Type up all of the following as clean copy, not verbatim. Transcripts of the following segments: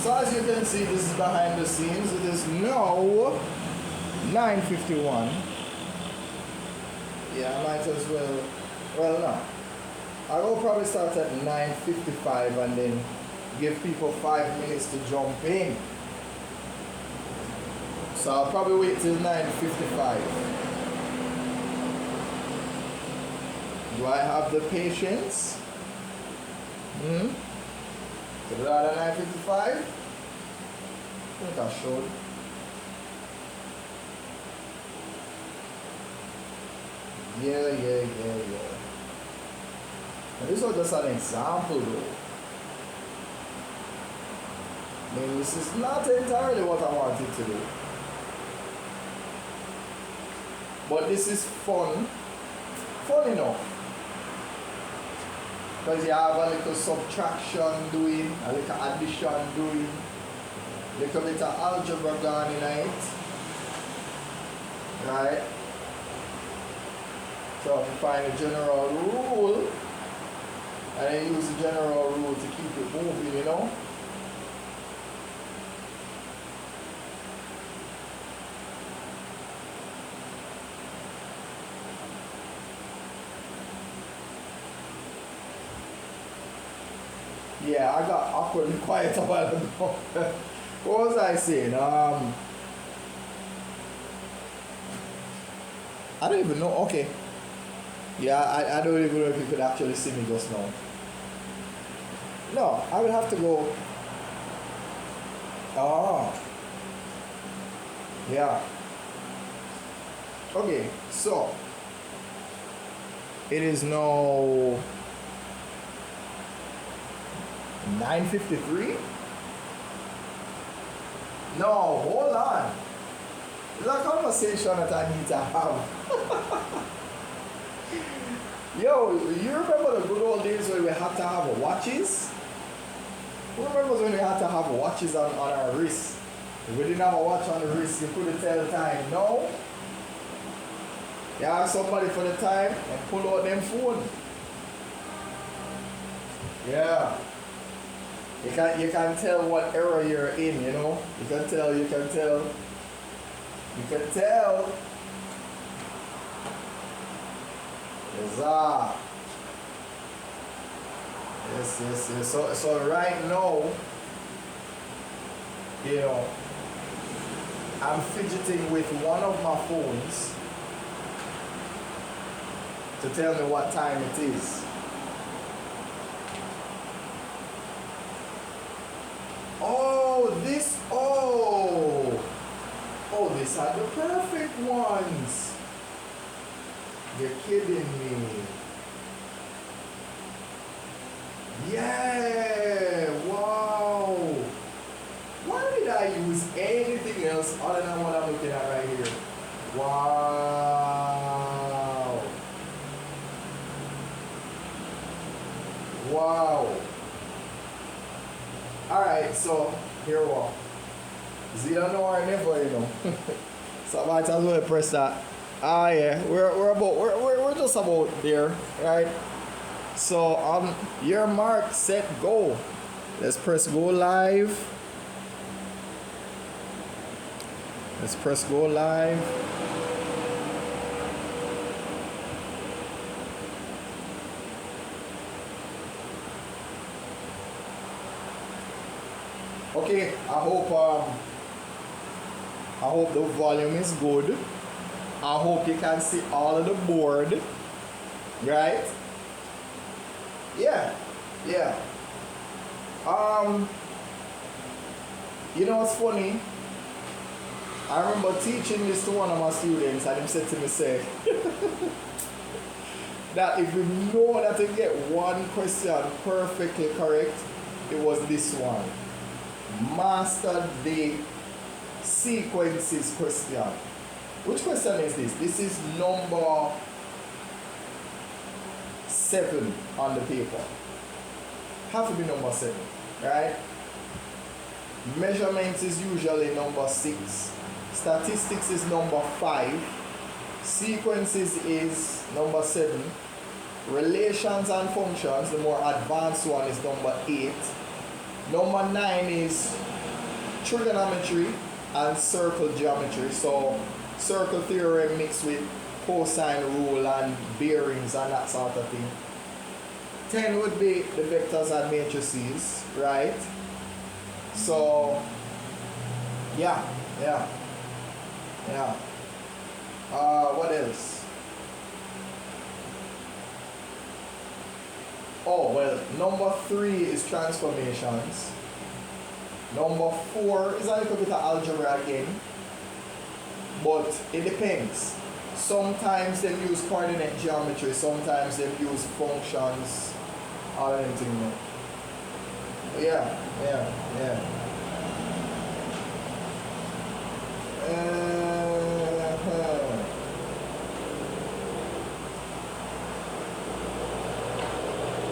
So as you can see, this is behind the scenes. It is now 9:51. Yeah, I might as well. Well, no. I will probably start at 9:55 and then give people 5 minutes to jump in. So I'll probably wait till 9:55. Do I have the patience? To do that at 9:55? I think I should. Yeah. And this was just an example though. I mean, this is not entirely what I wanted to do. But this is fun. Fun enough. Because you have a little subtraction doing, a little addition doing, a little bit of algebra gone in it. Right? So you find a general rule and then use the general rule to keep it moving, you know? Yeah, I got awkwardly quiet a while ago. What was I saying? I don't even know. Okay. Yeah, I don't even know if you could actually see me just now. No, I would have to go. Oh. Yeah. Okay, so it is now 9:53? No, hold on. It's a conversation that I need to have. Yo, you remember the good old days when we had to have watches? Who remembers when we had to have watches on our wrists? If we didn't have a watch on the wrist, you couldn't tell the time. No. You ask somebody for the time and pull out them phone. Yeah. You can tell what era you're in, you know? You can tell. Yes. So right now, you know, I'm fidgeting with one of my phones to tell me what time it is. These are the perfect ones. You're kidding me. Yeah, wow. Why did I use anything else other than what I'm looking at right here? Wow. Alright, so here we are. Zero no or never, you know. So I might as well press that. Yeah, we're just about there, right? So your mark, set, go. Let's press go live. Let's press go live. Okay, I hope the volume is good. I hope you can see all of the board. Right? Yeah. You know what's funny? I remember teaching this to one of my students and he said to me, say, that if you know that you get one question perfectly correct, it was this one. Master the sequences question. Which question is this? This is number 7 on the paper. Have to be number 7, right? Measurements is usually number 6. Statistics is number 5. Sequences is number 7. Relations and functions, the more advanced one, is number 8. Number 9 is trigonometry and circle geometry. So circle theorem mixed with cosine rule and bearings and that sort of thing. 10 would be the vectors and matrices, right? So yeah. What else? Oh, well, number 3 is transformations. Number 4 is a little bit of algebra again, but it depends. Sometimes they use coordinate geometry, sometimes they use functions, all anything. Yeah.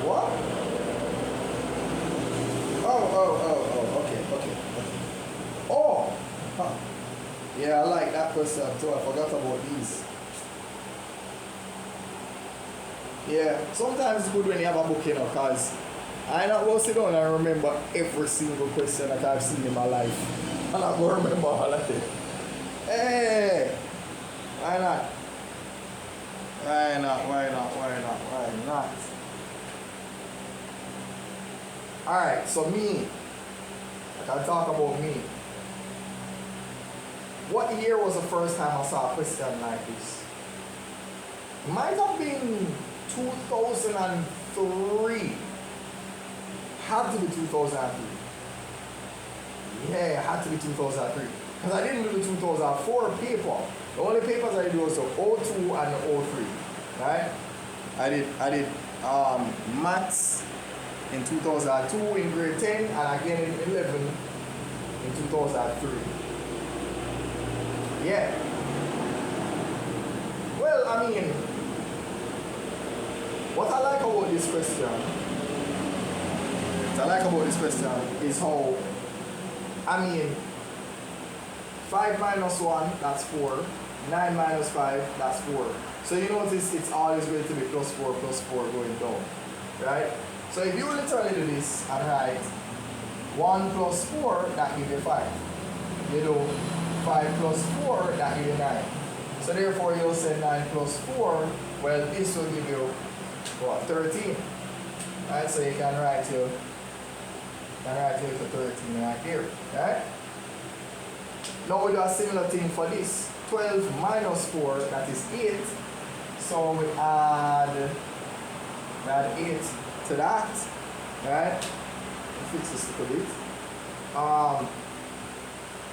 What? Okay. Oh! Huh. Yeah, I like that question too. I forgot about these. Yeah, sometimes it's good when you have a book, because I not go sit down and remember every single question that I've seen in my life. And I go remember all of it. Hey! Why not? Why not? Alright, so me. I can talk about me. What year was the first time I saw a question like this? Might have been 2003. Had to be 2003. Yeah, it had to be 2003. Because I didn't do the 2004 paper. The only papers I did was the 02 and the 03. Right? I did maths in 2002 in grade 10 and again in 11 in 2003. Yeah. Well, I mean, what I like about this question is how, I mean, 5 minus 1, that's 4. 9 minus 5, that's 4. So you notice it's always going to be plus 4 going down. Right? So if you literally do this and write 1 plus 4, that gives you 5. You do 5 plus 4, that gives you 9. So therefore you'll say 9 plus 4, well this will give you what, 13. Right? So you can write you to 13 right here. Right? Now we do a similar thing for this. 12 minus 4, that is 8. So we add 8 to that. Right? Fix this a little bit.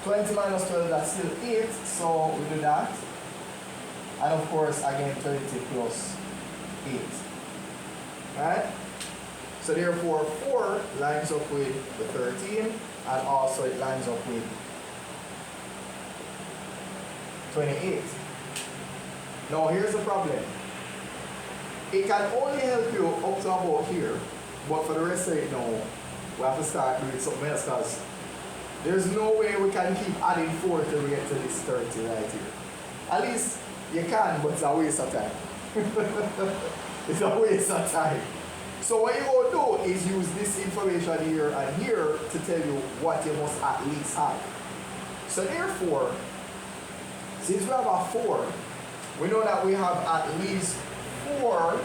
20 minus 12, that's still 8. So we do that. And of course, again, 20 plus 8. Right? So therefore, 4 lines up with the 13, and also it lines up with 28. Now here's the problem. It can only help you up to about here, but for the rest of it now, we have to start doing something else, because there's no way we can keep adding 4 till we get to this 30 right here. At least you can, but it's a waste of time. It's a waste of time. So what you're going to do is use this information here and here to tell you what you must at least have. So therefore, since we have a 4, we know that we have at least 4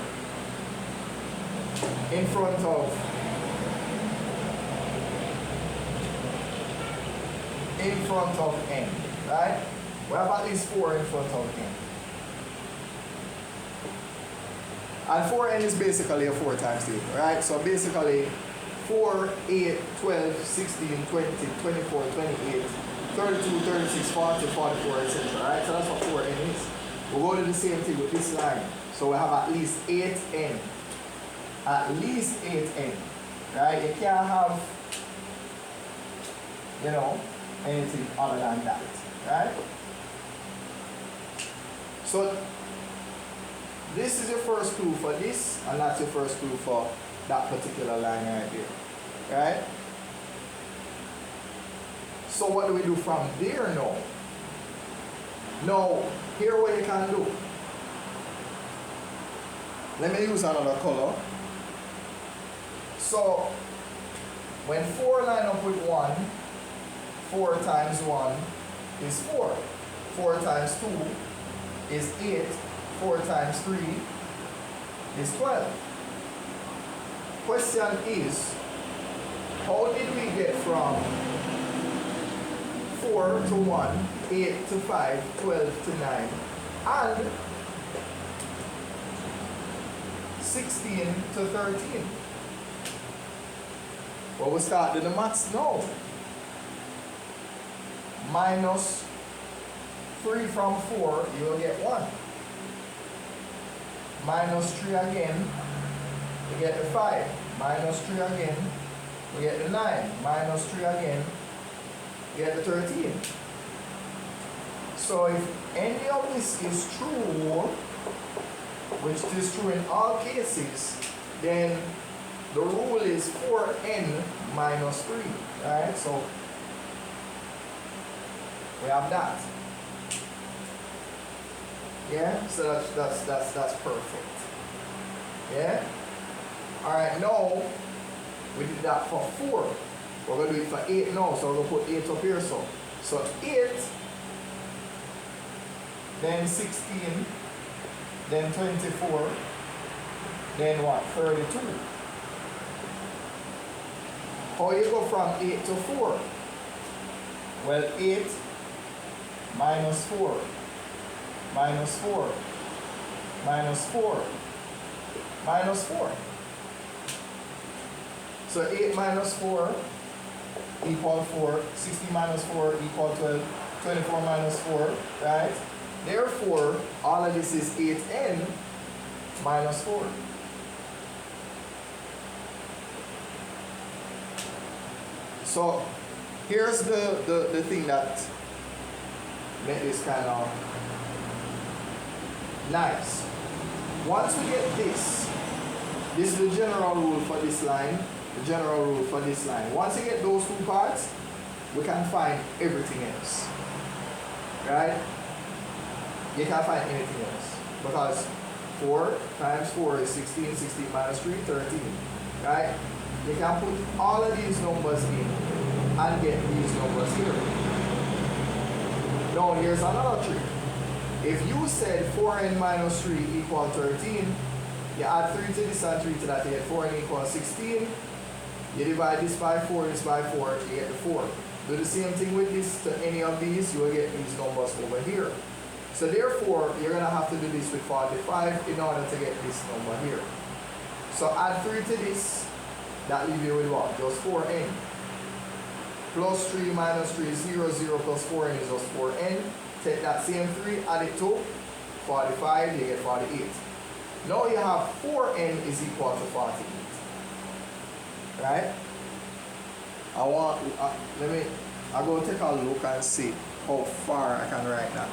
in front of n, right? We have at least 4 in front of n. And 4n is basically a 4 times table, right? So basically 4, 8, 12, 16, 20, 24, 28, 32, 36, 40, 44, etc. Right? So that's what 4n is. We'll go to the same thing with this line. So we have at least 8n. At least 8n. Right? You can't have, anything other than that. Right? So this is your first clue for this, and that's your first clue for that particular line right here. Right? So what do we do from there now? Now, here what you can do. Let me use another color. So, when 4 line up with 1, 4 times 1 is 4. 4 times 2 is 8. 4 times 3 is 12. Question is, how did we get from 4 to 1, 8 to 5, 12 to 9, and 16 to 13? Well, we start with the maths now. Minus 3 from 4, you will get 1. Minus 3 again, you get the 5. Minus 3 again, you get the 9. Minus 3 again, you get the 13. So if any of this is true, which is true in all cases, then the rule is 4n minus 3. Alright, so we have that. Yeah, so that's perfect. Yeah? Alright, now we did that for 4. We're going to do it for 8 now, so we're going to put 8 up here. So 8, then 16, then 24, then what? 32. How you go from 8 to 4? Well, 8 minus 4, minus 4, minus 4, minus 4. So 8 minus 4 equal 4, 16 minus 4 equal 12, 24 minus 4, right? Therefore, all of this is 8n minus 4. So here's the thing that made this kind of nice. Once we get this is the general rule for this line, the general rule for this line. Once you get those two parts, we can find everything else. Right? You can't find anything else. Because 4 times 4 is 16, 16 minus 3, 13. Right? You can put all of these numbers in and get these numbers here. Now here's another trick. If you said 4n minus 3 equals 13, you add 3 to this and 3 to that, you get 4n equals 16. You divide this by 4, this by 4, you get the 4. Do the same thing with this to any of these, you will get these numbers over here. So therefore, you're going to have to do this with 45 in order to get this number here. So add 3 to this, that leaves you with what? Just 4n. Plus 3 minus 3 is 0, 0 plus 4n is just 4n. Take that same 3, add it to 45, you get 48. Now you have 4n is equal to 48. Right? I'm going to take a look and see how far I can write that.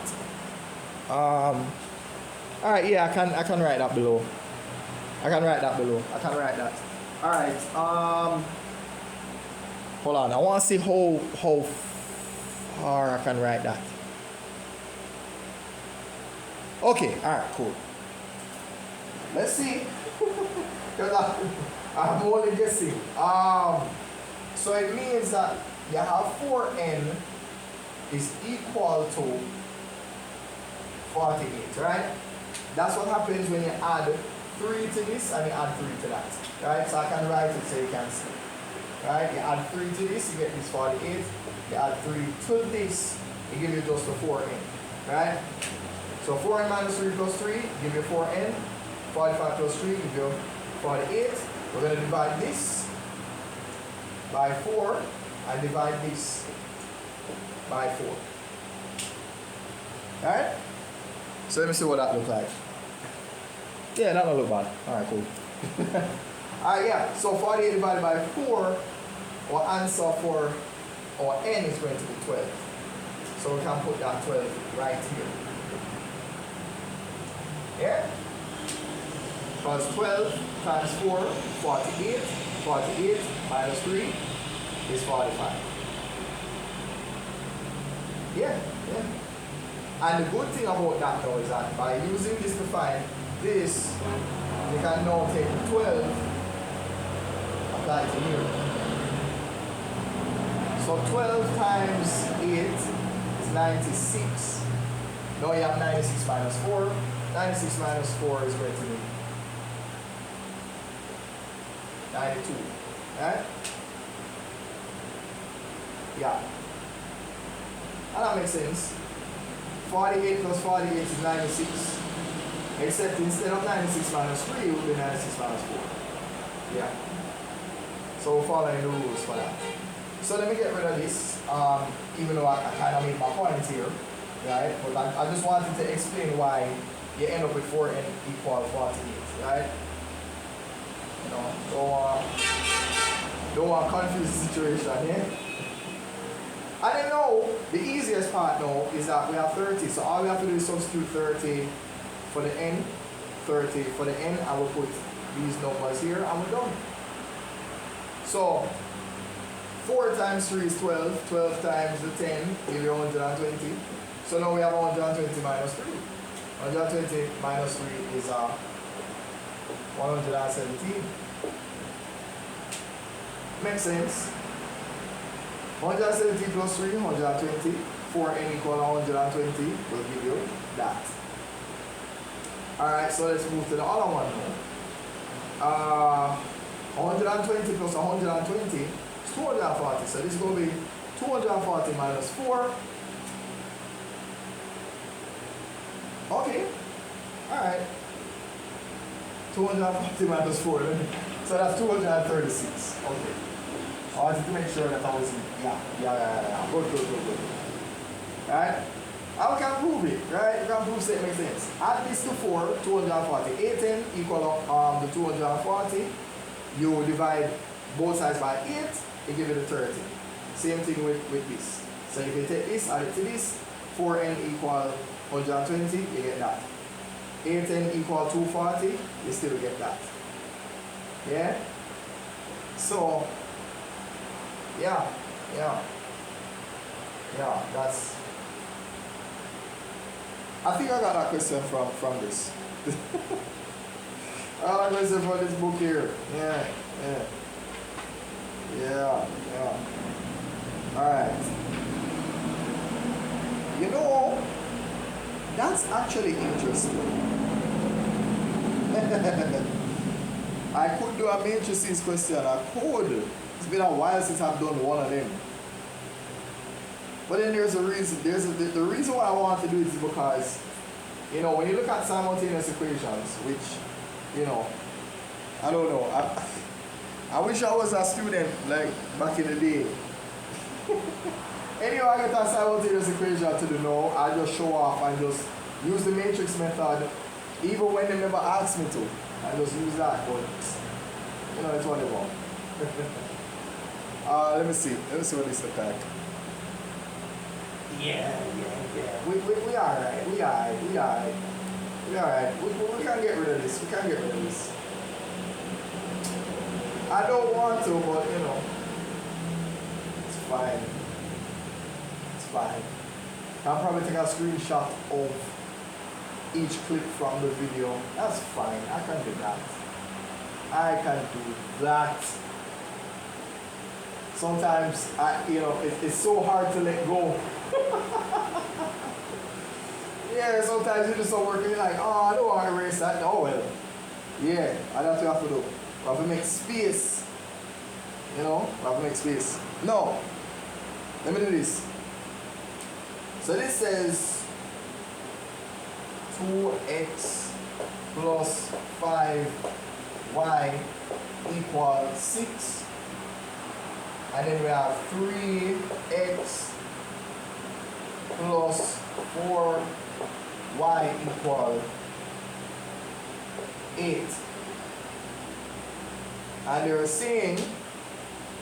Alright, yeah, I can write that below. I can write that. Alright, hold on, I want to see how far I can write that. Okay, alright, cool. Let's see. Because I'm only guessing. So it means that you have 4n is equal to 48, right? That's what happens when you add 3 to this and you add 3 to that, right? So I can write it so you can see, right? You add 3 to this, you get this 48. You add 3 to this, it gives you just the 4n, right? So 4n minus 3 plus 3 give you 4n. 45 plus 3 give you 48. We're going to divide this by 4 and divide this by 4. Alright? So let me see what that looks like. Yeah, that don't look bad. Alright, cool. Alright, yeah. So 48 divided by 4, our answer for our n is going to be 12. So we can put that 12 right here. Yeah? Because 12 times 4, 48. 48 minus 3 is 45. Yeah. And the good thing about that now is that by using this to find this, you can now take 12, apply to here. So 12 times 8 is 96. Now you have 96 minus 4. 96 minus 4 is going to be 92. Right? Yeah. And that makes sense. 48 plus 48 is 96. Except instead of 96 minus 3, it would be 96 minus 4. Yeah. So we're following the rules for that. So let me get rid of this, even though I kind of made my point here, right? But I just wanted to explain why you end up with 4n equal 48, right? You know, don't want to confuse the situation here. And then now, the easiest part now is that we have 30. So all we have to do is substitute 30 for the n, 30 for the n, and we'll put these numbers here, and we're done. So 4 times 3 is 12. 12 times the 10 give you 120. So now we have 120 minus 3. 120 minus 3 is 117. Makes sense. 117 plus 3, 120. 4n equal 120 will give you that. Alright, so let's move to the other one now. 120 plus 120 is 240. So this is going to be 240 minus 4. Okay. Alright. 240 minus 4. So that's 236. Okay. I wanted to make sure that I was in. Yeah. Good. Alright? How can prove it? Right? You can prove it makes sense. Add this to 4, 240. 8n equal the 240. You divide both sides by 8, it gives you the 30. Same thing with this. So if you take this, add it to this, 4n equal 120, you get that. 8n equal 240, you still get that. Yeah? So, yeah, that's... I think I got that question from this. I got a question from this book here. Yeah. Alright. You know, that's actually interesting. I could do a matrices question. I could. It's been a while since I've done one of them. But then there's a reason. The reason why I want to do it is because, you know, when you look at simultaneous equations, which, you know, I don't know. I wish I was a student like back in the day. Anyway, I get a simultaneous equation to do now. I just show off and just use the matrix method, even when they never ask me to. I just use that, but you know, it's whatever. Let me see what this looks like. Yeah. We alright. We can't get rid of this. I don't want to, but you know, it's fine. I'll probably take a screenshot of each clip from the video. That's fine. I can do that. Sometimes it's so hard to let go. Yeah, sometimes you just start working, you're like, oh, I don't want to erase that. Oh well. Yeah, that's what you have to do. We have to make space. You know, we have to make space. No. Let me do this. So this says 2x plus 5y equals 6. And then we have 3x plus 4y equals 8. And they're saying,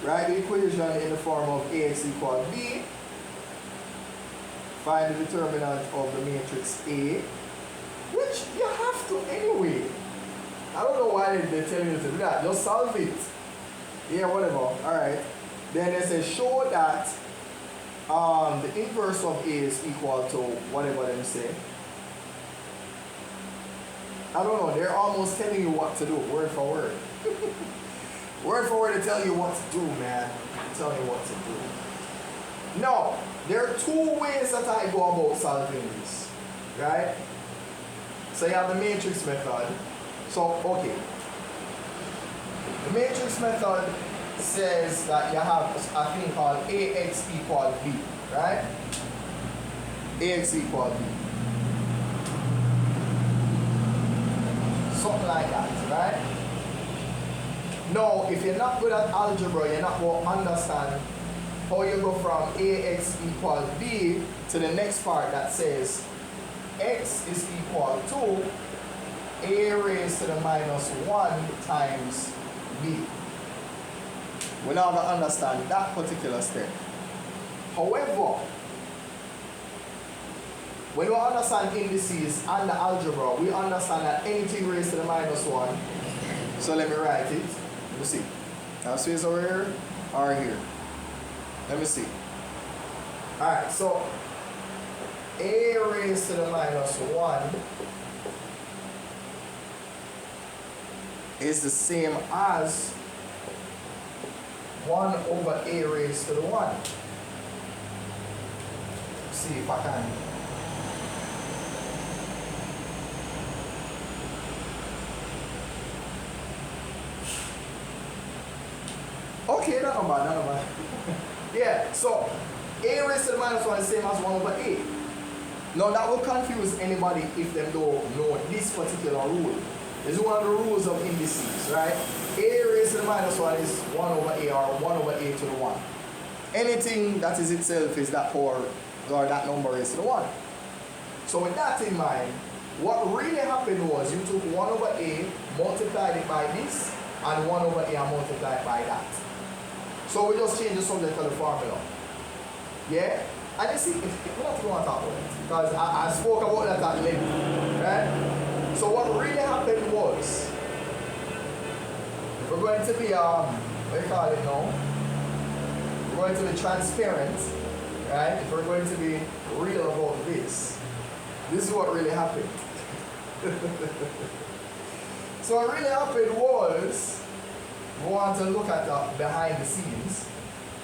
write the equation in the form of ax equals b. Find the determinant of the matrix A, which you have to anyway. I don't know why they're telling you to do that. Just solve it. Yeah, whatever. Alright. Then they say show that the inverse of A is equal to whatever they say. I don't know. They're almost telling you what to do, word for word. Word for word to tell you what to do, man. Tell you what to do. Now, there are two ways that I go about solving this, right? So you have the matrix method. So, okay. The matrix method says that you have a thing called AX equal B, right? AX equal B. Something like that, right? Now, if you're not good at algebra, you're not going to understand how you go from AX equal B to the next part that says X is equal to A raised to the minus 1 times B. We're not going to understand that particular step. However, when we understand indices and the algebra, we understand that anything raised to the minus 1. So let me write it. Let me see. Now space over here or here. Let me see. Alright, so A raised to the minus 1 is the same as 1 over A raised to the 1. Let's see if I can. Okay, not bad. Yeah, so A raised to the minus 1 is the same as 1 over A. Now that will confuse anybody if they don't know this particular rule. This is one of the rules of indices, right? A raised to the minus 1 is 1 over A or 1 over A to the 1. Anything that is itself is that power or that number raised to the 1. So with that in mind, what really happened was you took 1 over A, multiplied it by this, and 1 over A and multiplied by that. So we just change the subject of the formula. Yeah? And you see, we're not going to talk about it because I spoke about that at length. Right? So what really happened was, if we're going to be, what do you call it now? We're going to be transparent, right? If we're going to be real about this is what really happened. So what really happened was, we want to look at the behind the scenes.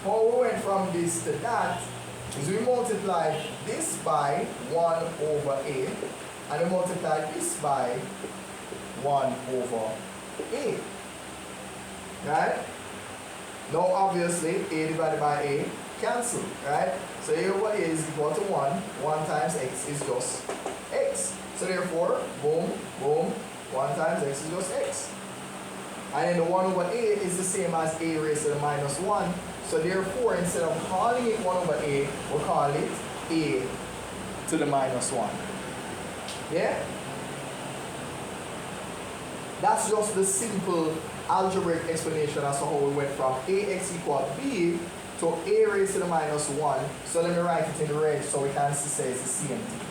How we went from this to that is we multiplied this by 1 over A and we multiplied this by 1 over A. Right? Now obviously A divided by A cancel, right? So A over A is equal to 1. 1 times X is just X. So therefore, boom, boom, 1 times X is just X. And then the 1 over A is the same as A raised to the minus 1. So therefore, instead of calling it 1 over A, we'll call it A to the minus 1. Yeah? That's just the simple algebraic explanation as to how we went from AX equal B to A raised to the minus 1. So let me write it in red so we can say it's the same thing.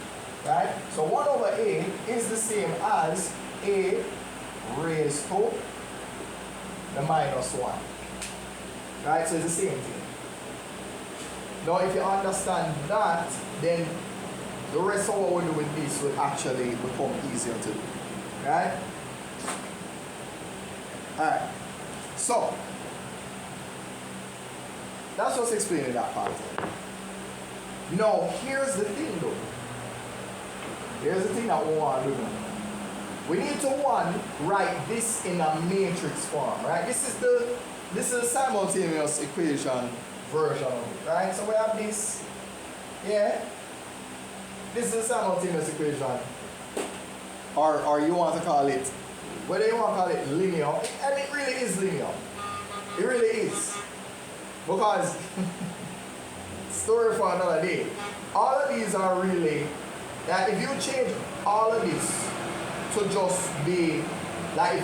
Right? So 1 over A is the same as A raised to the minus 1. Right? So it's the same thing. Now if you understand that, then the rest of what we do with this will actually become easier to do. Right? Alright. So that's just explaining that part. Now here's the thing though. Here's the thing that we want to do. We need to write this in a matrix form, right? This is a simultaneous equation version of it, right? So we have this, yeah. This is a simultaneous equation, or you want to call it, whether you want to call it linear, and it really is linear. It really is, because story for another day. All of these are really that if you change all of this to just be like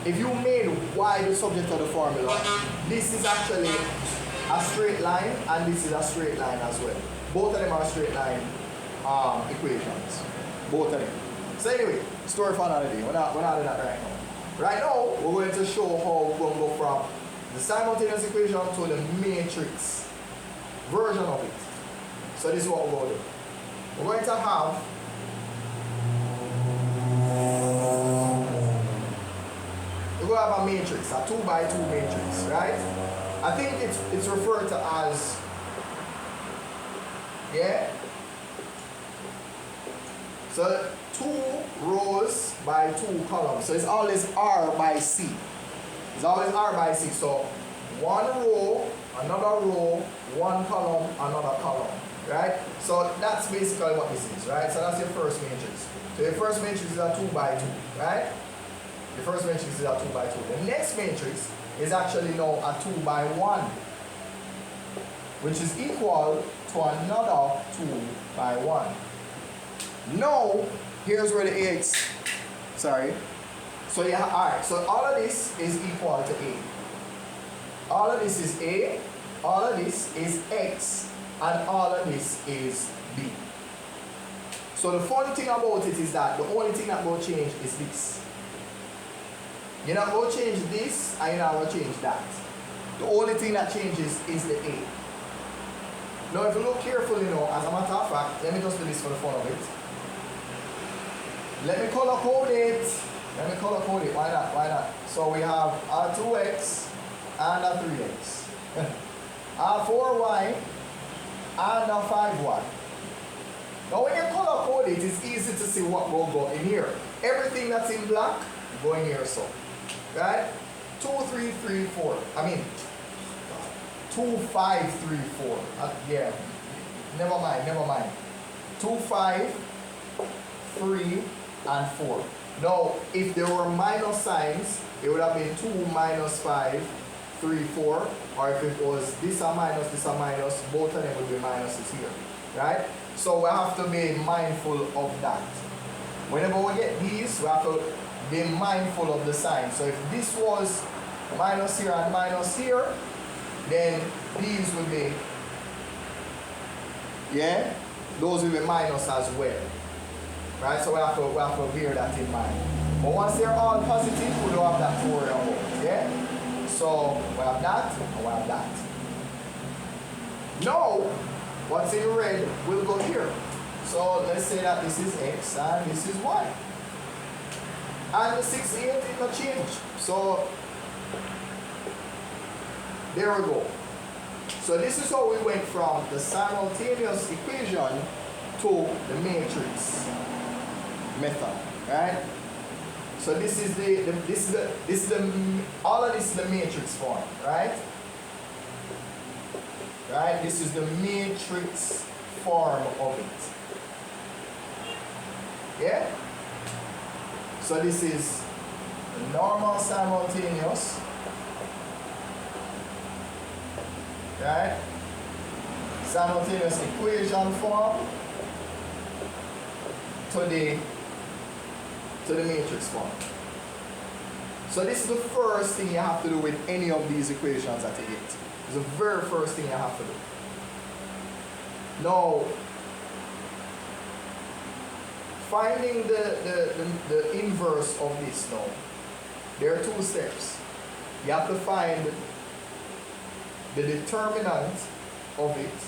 if you made y the subject of the formula, this is actually a straight line and this is a straight line as well. Both of them are straight line equations. Both of them. So anyway, story for another day. We're not doing that right now. Right now, we're going to show how we're going to go from the simultaneous equation to the matrix version of it. So this is what we're going to do. We're going to have a matrix, a 2 by 2 matrix, right? I think it's referred to as Yeah? So 2 rows by 2 columns. So it's always R by C. It's always R by C. So 1 row, another row, 1 column, another column. Right? So that's basically what this is, right? So that's your first matrix. So your first matrix is a 2 by 2, right? The first matrix is a 2 by 2. The next matrix is actually now a 2 by 1, which is equal to another 2 by 1. Now, here's where the AX, sorry. So yeah, alright, so all of this is equal to A. All of this is A, all of this is X, and all of this is B. So the funny thing about it is that the only thing that will change is this. You're not going to change this, and you're not going to change that. The only thing that changes is the A. Now if you look carefully now, as a matter of fact, let me just do this for the fun of it. Let me color code it. Let me color code it. Why not? Why not? So we have a 2x and a 3x. A 4y and a 5y. Now when you color code it, it's easy to see what will go in here. Everything that's in black, go in here so. Right? 2, 3, 3, 4. I mean, 2, 5, 3, 4. Yeah. Never mind, never mind. 2, 5, 3, and 4. Now, if there were minus signs, it would have been 2 minus 5, 3, 4. Or if it was this a minus, both of them would be minuses here. Right? So we have to be mindful of that. Whenever we get these, we have to be mindful of the sign. So if this was minus here and minus here, then these would be, yeah, those will be minus as well. Right? So we have to bear that in mind. But once they're all positive, we don't have that to worry about. Yeah? So we have that and we have that. Now, what's in red will go here. So let's say that this is X and this is Y. And the 6, 8 did not change. So there we go. So this is how we went from the simultaneous equation to the matrix method, right? So this is all of this is the matrix form, right? Right? This is the matrix form of it. Yeah? So this is the normal simultaneous, right? Simultaneous equation form to the matrix form. So this is the first thing you have to do with any of these equations that you get. It's the very first thing you have to do. Now, finding the inverse of this now, there are 2 steps. You have to find the determinant of it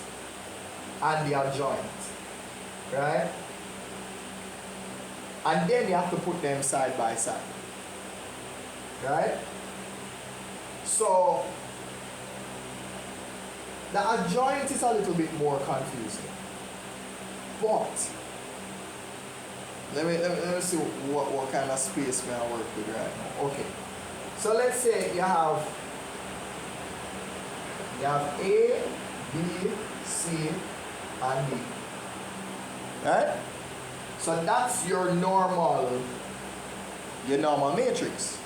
and the adjoint, right? And then you have to put them side by side, right? So the adjoint is a little bit more confusing, but let me see what kind of space may I work with right now. Okay, so let's say you have A, B, C, and D, right? So that's your normal matrix.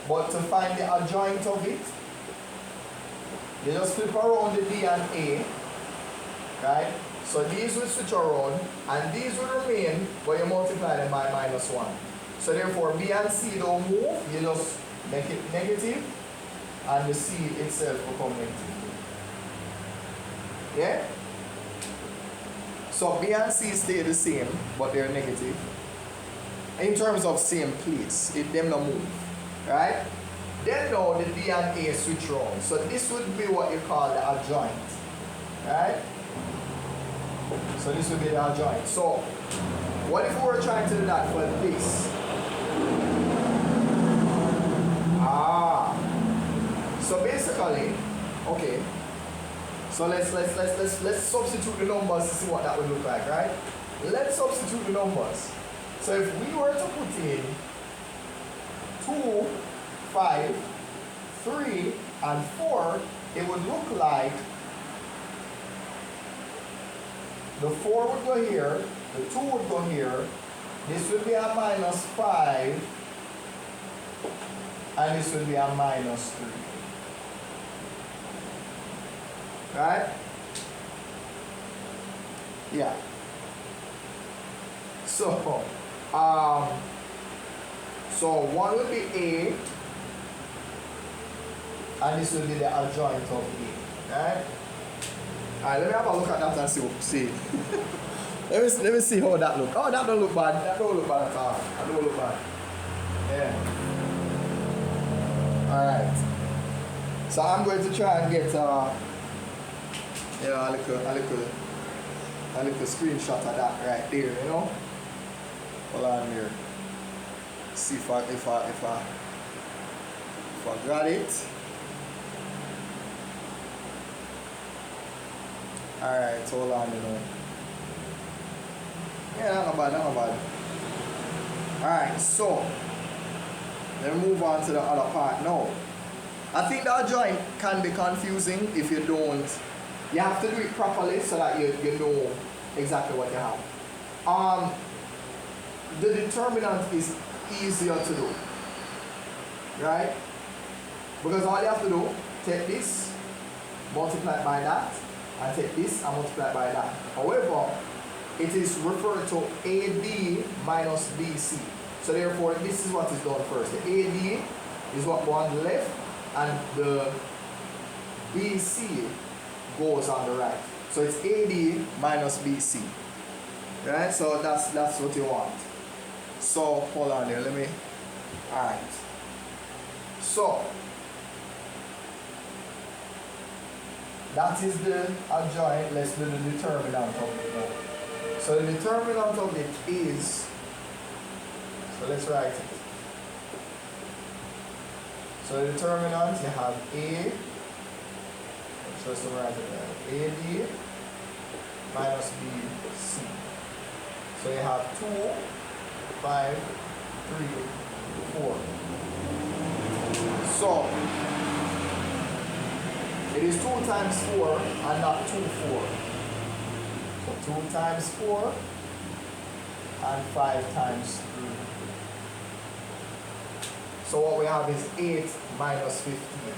But to find the adjoint of it, you just flip around the D and A, right? So these will switch around, and these will remain, but you multiply them by -1. So therefore, B and C don't move, you just make it negative, and the C itself will become negative. Yeah? So B and C stay the same, but they're negative. In terms of same place, if them don't move, right? Then now the D and A switch around. So this would be what you call the adjoint, right? So this would be the adjoint. So what if we were trying to do that for this? So basically, okay. So let's substitute the numbers to see what that would look like, right? Let's substitute the numbers. So if we were to put in 2, 5, 3, and 4, it would look like the 4 would go here, the 2 would go here, this would be a -5, and this would be a -3. Right? Yeah. So, so 1 would be A, and this would be the adjoint of A. Right? Alright, let me have a look at that and see. let me see how that looks. Oh, that don't look bad. That don't look bad at all. That don't look bad. Yeah. Alright. So I'm going to try and get you know, a little screenshot of that right there, you know. Hold on here. See if I got it. Alright, hold on, you know. Yeah, not bad. Alright, so let me move on to the other part now. I think the adjoint can be confusing if you don't. You have to do it properly so that you know exactly what you have. The determinant is easier to do, right? Because all you have to do, take this, multiply it by that, and take this and multiply it by that. However, it is referred to AD minus BC. So therefore, this is what is done first. The AD is what goes on the left, and the BC goes on the right. So it's AD minus BC. Right? So that's what you want. So hold on there, let me. Alright. So that is the adjoint. Let's do the determinant of it now. So the determinant of it is, so let's write it. So the determinant, you have A, let's just write it there, AD minus BC. So you have 2, 5, 3, 4. So it is 2 times 4 and not 2, 4. So 2 times 4 and 5 times 3. So what we have is 8 minus 15.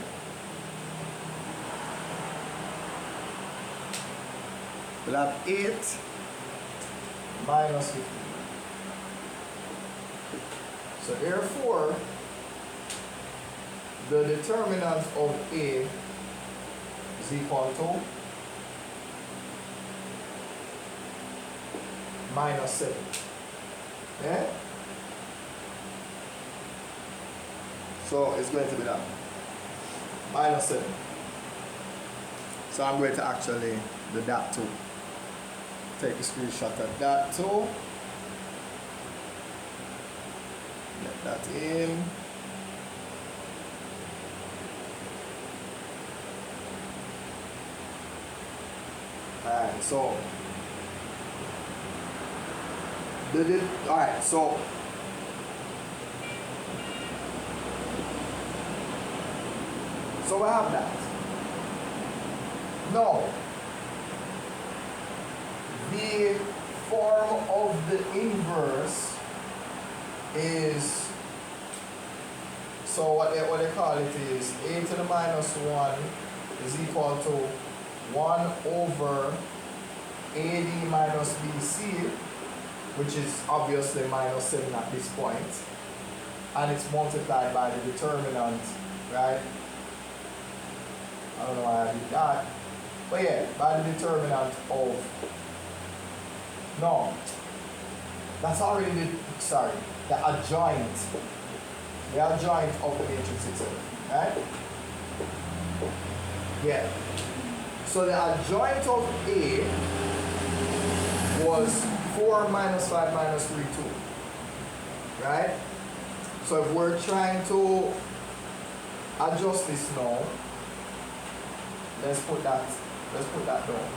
We'll have 8 minus 15. So therefore, the determinant of A is equal to minus 7. Yeah? So it's going to be that. Minus 7. So I'm going to actually do that too. Take a screenshot of that too. Get that in. Alright, so alright, so we have that. Now, the form of the inverse is, so what they call it is a to the minus 1 is equal to 1 over AD minus BC, which is obviously minus 7 at this point, and it's multiplied by the determinant, right? I don't know why I did that. But yeah, by the determinant of, no, that's already the adjoint of the matrix itself, right? Yeah. So the adjoint of A was 4 minus 5 minus 3, 2, right? So if we're trying to adjust this now, let's put that Let's put that down.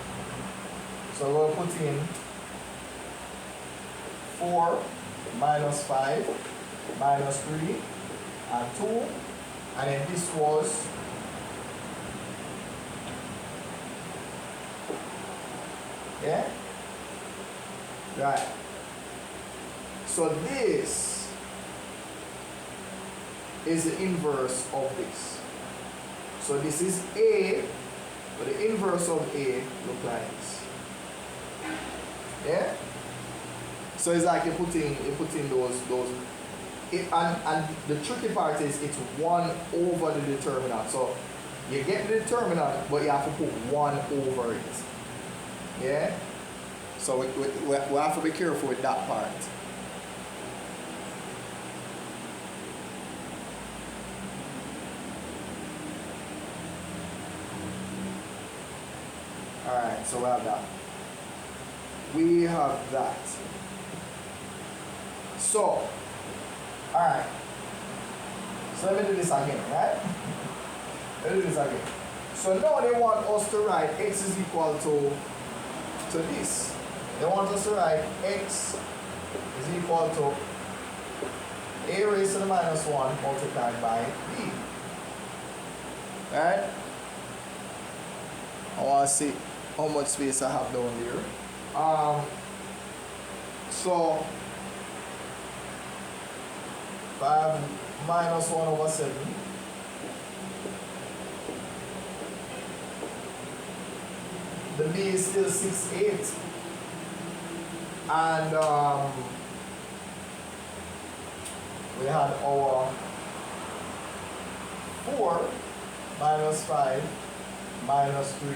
So we'll put in 4 minus 5 minus 3 and 2. And then this was right. So this is the inverse of this. So this is A, but the inverse of A look like this. Yeah? So it's like you put in those and the tricky part is it's 1 over the determinant. So you get the determinant, but you have to put 1 over it. Yeah? So we have to be careful with that part. Alright, so we have that. We have that. So, alright. So let me do this again, right? Let me do this again. So now they want us to write x is equal to this. They want us to write x is equal to a raised to the minus 1 multiplied by b. Right? I want to see how much space I have down here. So 5 minus 1 over 7. The b is still 6, 8. And we had our 4 minus 5 minus 3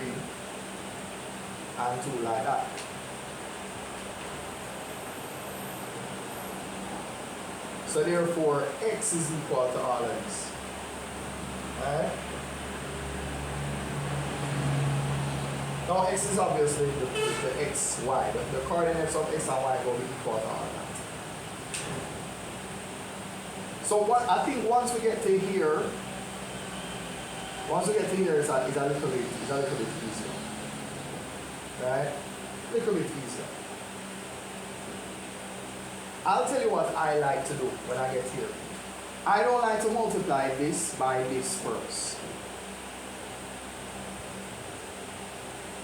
and 2 like that. So therefore x is equal to all of this. Right? Now x is obviously the x, y. The coordinates of x and y will be equal to all that. So what I think once we get to here, it's a little bit easier. Right? A little bit easier. I'll tell you what I like to do when I get here. I don't like to multiply this by this first.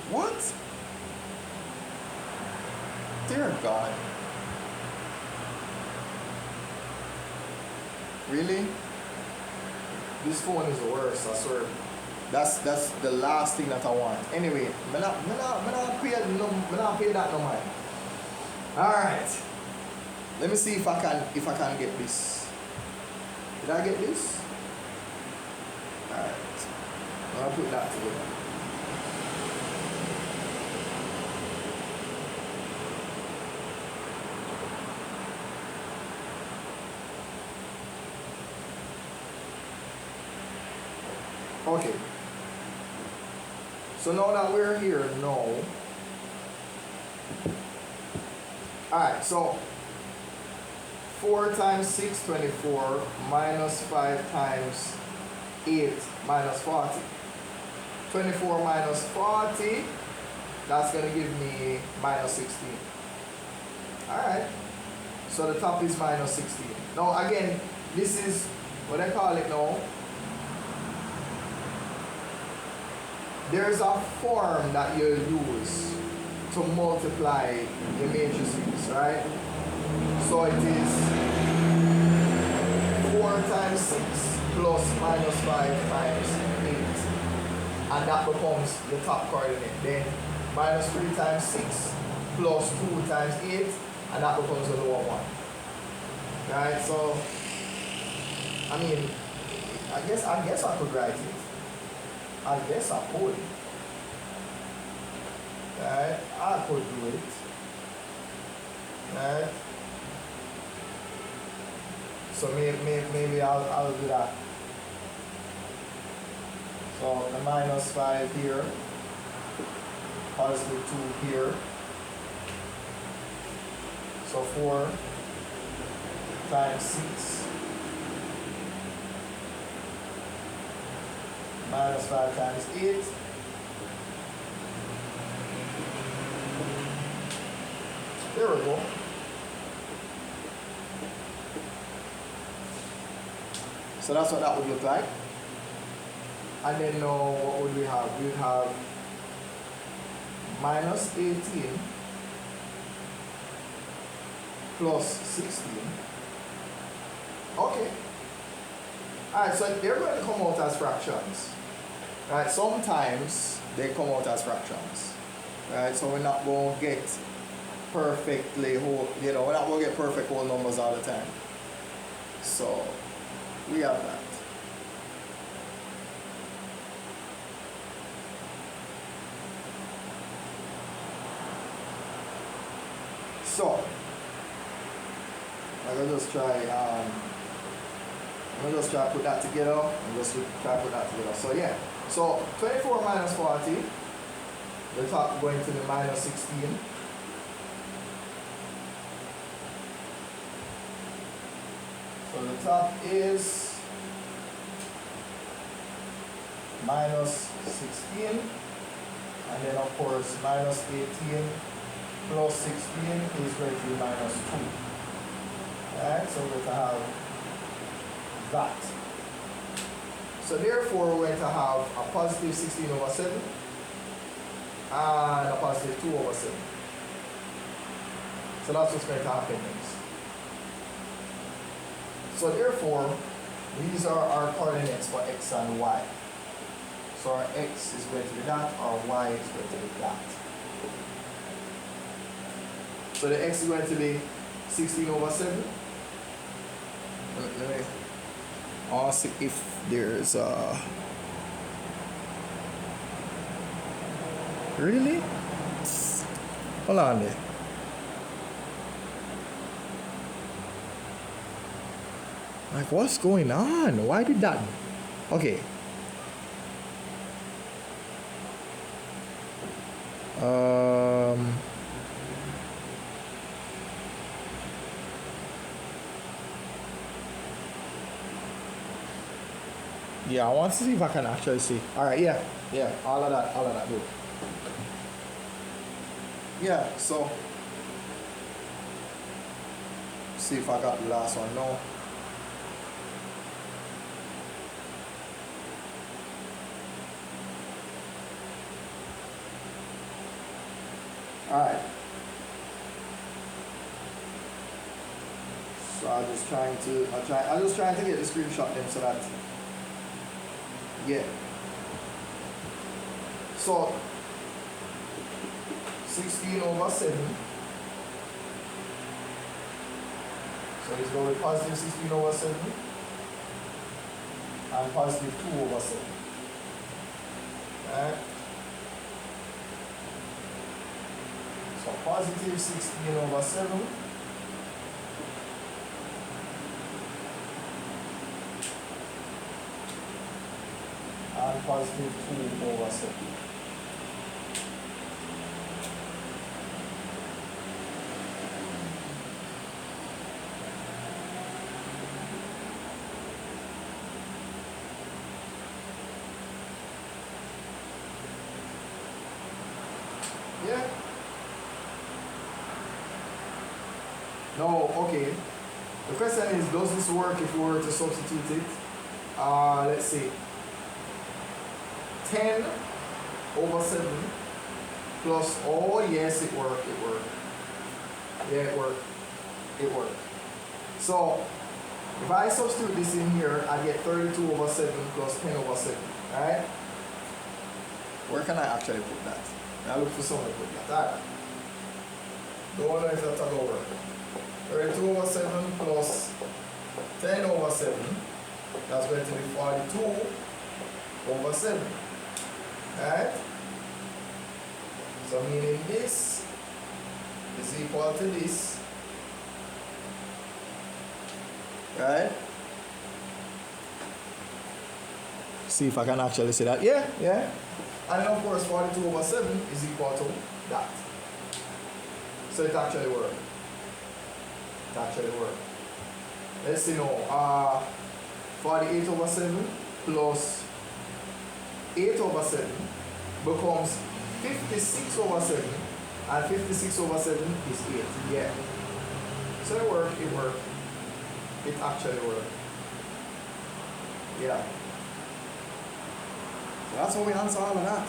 What? Dear God. Really? This phone is the worst, I swear. That's the last thing that I want. Anyway, I'm not pay that no mind. Alright. Let me see if I can get this. Did I get this? Alright. I'll put that together. Okay. So now that we're here, Alright, so 4 times 6, 24, minus 5 times 8, minus 40. 24 minus 40, that's going to give me minus 16. Alright, so the top is minus 16. Now again, this is what I call it now. There's a form that you use to multiply your matrices, right? So it is 4 times 6 plus minus 5 times 8. And that becomes the top coordinate. Then minus 3 times 6 plus 2 times 8, and that becomes the lower one. Right? So, I mean, I guess I could write it. I guess I could. Right? I could do it. Right? So maybe I'll do that. So the minus 5 here, positive 2 here. So 4 times 6 minus 5 times 8 There we go. So that's what that would look like. And then now what would we have? We would have minus 18 plus 16. Okay. Alright, so they're going to come out as fractions. Right, sometimes they come out as fractions. Right, so we're not going to get perfectly whole, we're not going to get perfect whole numbers all the time. So we have that. So I'm gonna just try put that together and just try to put that together. So yeah. So 24 minus 40, the top going to the minus 16. So the top is minus 16, and then of course minus 18 plus 16 is going to be minus 2. Alright, so we're going to have that. So therefore we're going to have a positive 16 over 7 and a positive 2 over 7. So that's what's going to happen next. So therefore, these are our coordinates for x and y. So our x is going to be that, our y is going to be that. So the x is going to be 16 over 7. Let me see if there's really? Hold on there. Like, what's going on? Why did that? Okay. Yeah, I want to see if I can actually see. All right, yeah, all of that, good. Yeah, so see if I got the last one. No. All right. So I'm just trying to get the screenshot then so that. Yeah. So 16 over 7. So it's going to be positive 16 over 7 and positive 2 over 7. Alright. So positive 16 over 7 and positive 2 over 7. Yeah. No, okay. The question is, does this work if we were to substitute it? Let's see. 10 over 7 plus, oh yes, it worked. Yeah, it worked. So, if I substitute this in here, I get 32 over 7 plus 10 over 7, right? Where can I actually put that? I look for somewhere to put that. Alright. Don't wonder if that's going to work. 32 over 7 plus 10 over 7, that's going to be 42 over 7. Alright? So meaning this is equal to this. Right? See if I can actually say that. Yeah. And of course 42 over 7 is equal to that. So it actually worked. Let's see now. 48 over 7 plus 8 over 7 becomes 56 over 7, And 56/7 is 8. Yeah. So it worked. It actually worked. Yeah. So that's how we answer all of that.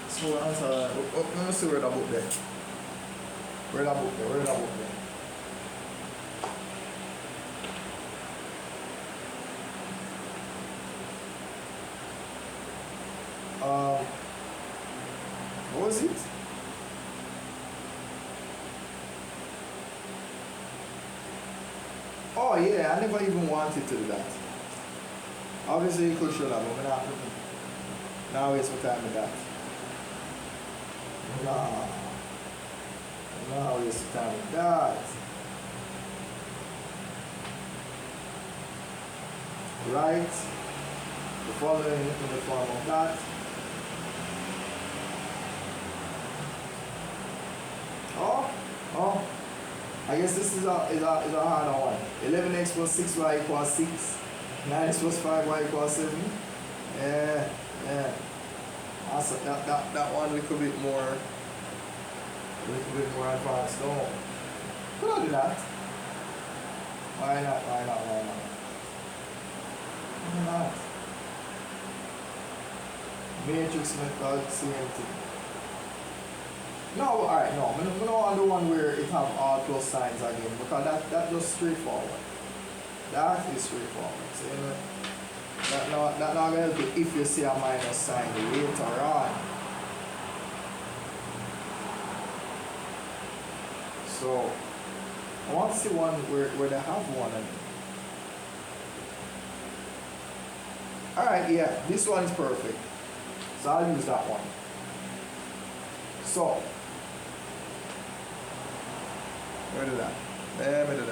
So we answer. Let me see where the book there. Where the book there. What was it? Oh yeah, I never even wanted to do that. Obviously you could show that, but I'm not now waste my time with that. Now waste my time with that. Right. The following in the form of that. Oh, I guess this is a harder one. 11x plus 6y equals 6. 9x plus 5y equals 7. Yeah. Also, that one a little bit more advanced. No. Could I do that? Why not? Matrix method, same thing. No, alright, no. I don't want the one where it have all plus signs again, because that just straightforward. That is straightforward. So, you know, that not gonna help you if you see a minus sign later on. So I want to see one where they have one again. Alright, yeah, this one is perfect. So I'll use that one. So where did that? Let me do